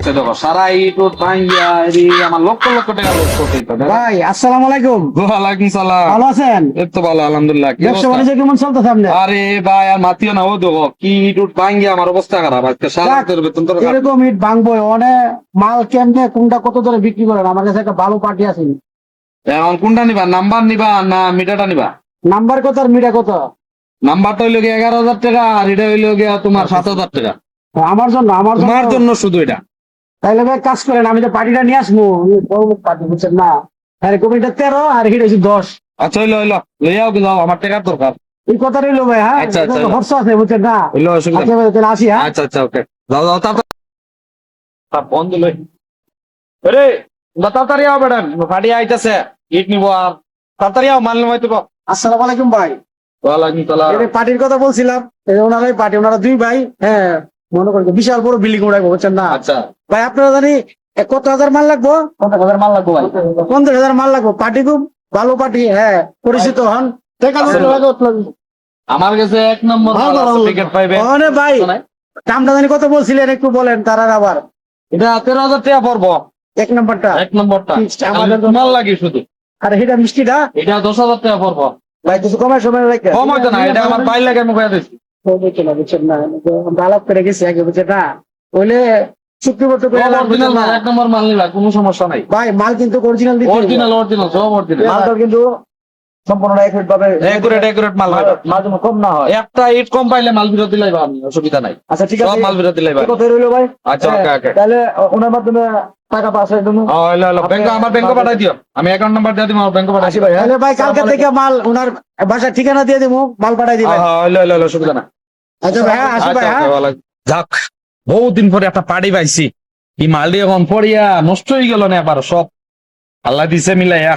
হচ্ছে দেখো সারা ইট ভাঙ্গিয়া আমার লক্ষ লক্ষ টাকা লস করতে ভাই আসসালামু আলাইকুম। ওয়ালাইকুম সালাম। ভালো আছেন? এই তো ভালো আলহামদুলিল্লাহ। কি ব্যবসা অবস্থা? বাণিজ্য কেমন চলতেছে আপনার? আরে ভাই আর মাতিও না, ও দেখো কি ইট ভাঙ্গিয়া আমার অবস্থা খারাপ আজকে সারা যাক, বেতন তো এরকম ইট ভাঙবো অনেক। মাল কেমনে কোনটা কত ধরে বিক্রি করেন? আমার কাছে একটা ভালো পার্টি আছে। এখন কোনটা নিবা, নাম্বার নিবা না মিটারটা নিবা? নাম্বার কত আর মিটা কত? নাম্বারটা হইলো গিয়ে 11,000 টাকা আর এটা হইলো গিয়া তোমার 7,000 টাকা। আমার জন্য তোমার জন্য শুধু এটা। তাইলে ভাই কাজ করেন, আমি তো পার্টিটা নিয়ে আসবো। পার্টি বুঝছেন না? হ্যাঁ, কমিটা 13 আর হিট হয়েছে 10। আচ্ছা হইলো লইয়াও কি যাও, আমার টাকার দরকার। এই কথা রইলো ভাই। হ্যাঁ, আচ্ছা, আচ্ছা, এটা খরচ আছে বুঝছেন না? হইলো অসুবিধা আচ্ছা ভাই, তাহলে আসি। হ্যাঁ, আচ্ছা আচ্ছা ওকে যাও যাও তাড়াতাড়ি বন্ধ লই রে তাড়াতাড়ি আও বেড়ান ফাড়ি আইতাছে ইট নিব আর তাড়াতাড়ি আও মানলে হয়তো। আসসালামু আলাইকুম ভাই। ওয়ালাইকুম সালাম। এই পার্টির কথা বলছিলাম, এই যে ওনারাই পার্টি, ওনারা দুই ভাই। হ্যাঁ, মনে করেন বিশাল বড় বিল্ডিং উড়াইবো বুঝছেন না? আচ্ছা ভাই আপনারা জানি কত হাজার মাল লাগবো? 50,000 মাল লাগবে ভাই। 50,000 মাল লাগবো। পার্টি খুব ভালো পার্টি। হ্যাঁ, পরিচিত হন। আমার কাছে এক নম্বর টিকিট পাইবে। অনে ভাই, দামটা জানি কত বলছিলেন একটু বলেন, তার আর আবার এটা 13,000 টাকা পড়বো এক নম্বরটা। এক নম্বরটা। আমাদের মাল লাগে শুধু আর এটা মিষ্টিটা এটা 10,000 টাকা পড়বো। ভাই কিছু কমার সময় রাখে কম হইতো না, এটা আমার পাই লাগে আমি কয়ে দিচ্ছি। বুঝছেন না? আলাপ করে গেছি আগে বুঝছেন না? বলে শুক্রবার তো করে এলাম, অরিজিনাল বুঝছেন না? মাল, এক নম্বর মাল নিলা কোনো সমস্যা নাই। ভাই মাল কিন্তু অরিজিনাল দিতে হবে। অরিজিনাল অরিজিনাল সব অরিজিনাল। মালটা কিন্তু সম্পূর্ণ একুরেট ভাবে একুরেট মাল হয়। মাল যেন কম না হয়। একটা ইট কম পাইলে মাল বিরতি লাইবা, আমি অসুবিধা নাই। আচ্ছা ঠিক সব আছে, মাল বিরতি লাইবা। কত রইলো ভাই? আচ্ছা ওকে ওকে। তাহলে ওনার মাধ্যমে টাকা পাস হয়ে দেবো। ব্যাংক আমার ব্যাংকে পাঠাই দিও, আমি অ্যাকাউন্ট নাম্বার দিয়ে দিব, আমার ব্যাংকে পাঠাই দিও। তাহলে ভাই কালকে থেকে মাল ওনার বাসার ঠিকানা দিয়ে দেবো, মাল পাঠাই দিবেন। অসুবিধা না। আচ্ছা ভাই, হ্যাঁ, আসি ভাই। হ্যাঁ, যাক বহুদিন পরে একটা পার্টি পাইছি। এই মাল দিয়ে এখন পড়িয়া নষ্ট হয়ে গেল না, আবার সব আল্লাহ দিছে মিলাইয়া।